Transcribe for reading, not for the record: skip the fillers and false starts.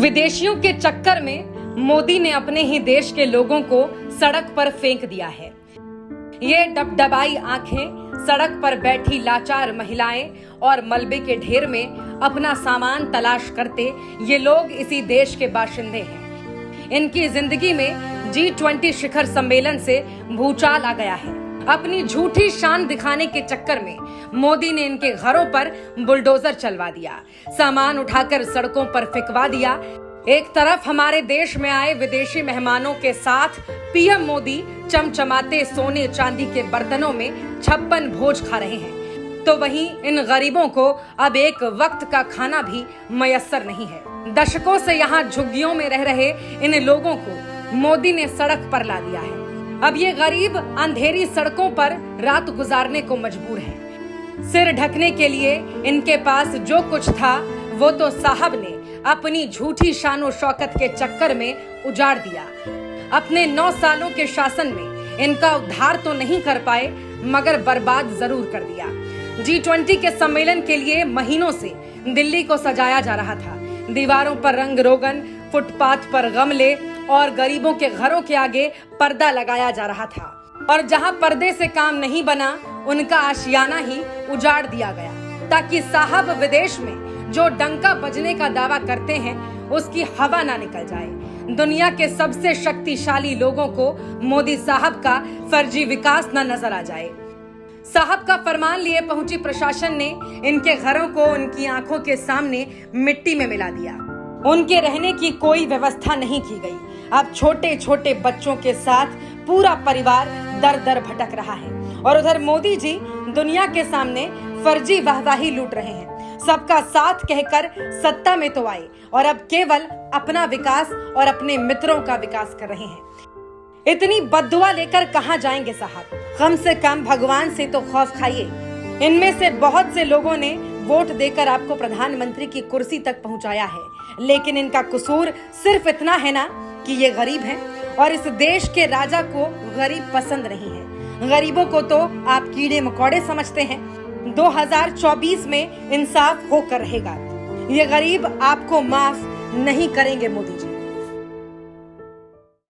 विदेशियों के चक्कर में मोदी ने अपने ही देश के लोगों को सड़क पर फेंक दिया है। ये डबडबाई आंखें, सड़क पर बैठी लाचार महिलाएं और मलबे के ढेर में अपना सामान तलाश करते ये लोग इसी देश के बाशिंदे हैं। इनकी जिंदगी में G20 शिखर सम्मेलन से भूचाल आ गया है। अपनी झूठी शान दिखाने के चक्कर में मोदी ने इनके घरों पर बुलडोजर चलवा दिया, सामान उठाकर सड़कों पर फेंकवा दिया। एक तरफ हमारे देश में आए विदेशी मेहमानों के साथ पीएम मोदी चमचमाते सोने चांदी के बर्तनों में 56 भोज खा रहे हैं, तो वहीं इन गरीबों को अब एक वक्त का खाना भी मयस्सर नहीं है। दशकों से यहाँ झुग्गियों में रह रहे इन लोगों को मोदी ने सड़क पर ला दिया है। अब ये गरीब अंधेरी सड़कों पर रात गुजारने को मजबूर हैं। सिर ढकने के लिए इनके पास जो कुछ था वो तो साहब ने अपनी झूठी शानो शौकत के चक्कर में उजाड़ दिया। अपने 9 सालों के शासन में इनका उद्धार तो नहीं कर पाए, मगर बर्बाद जरूर कर दिया। G20 के सम्मेलन के लिए महीनों से दिल्ली को सजाया जा रहा था। दीवारों पर रंग रोगन, फुटपाथ पर गमले और गरीबों के घरों के आगे पर्दा लगाया जा रहा था, और जहां पर्दे से काम नहीं बना उनका आशियाना ही उजाड़ दिया गया, ताकि साहब विदेश में जो डंका बजने का दावा करते हैं उसकी हवा ना निकल जाए। दुनिया के सबसे शक्तिशाली लोगों को मोदी साहब का फर्जी विकास न नजर आ जाए। साहब का फरमान लिए पहुंची प्रशासन ने इनके घरों को उनकी आंखों के सामने मिट्टी में मिला दिया। उनके रहने की कोई व्यवस्था नहीं की गई। अब छोटे छोटे बच्चों के साथ पूरा परिवार दर दर भटक रहा है, और उधर मोदी जी दुनिया के सामने फर्जी वाहवाही लूट रहे हैं। सबका साथ कहकर सत्ता में तो आए और अब केवल अपना विकास और अपने मित्रों का विकास कर रहे हैं। इतनी बद्दुआ लेकर कहां जाएंगे साहब? कम से कम भगवान से तो खौफ खाइए। इनमें से बहुत से लोगों ने वोट देकर आपको प्रधानमंत्री की कुर्सी तक पहुंचाया है, लेकिन इनका कसूर सिर्फ इतना है ना कि ये गरीब हैं, और इस देश के राजा को गरीब पसंद नहीं है। गरीबों को तो आप कीड़े मकोड़े समझते हैं। 2024 में इंसाफ होकर रहेगा। ये गरीब आपको माफ नहीं करेंगे मोदी जी।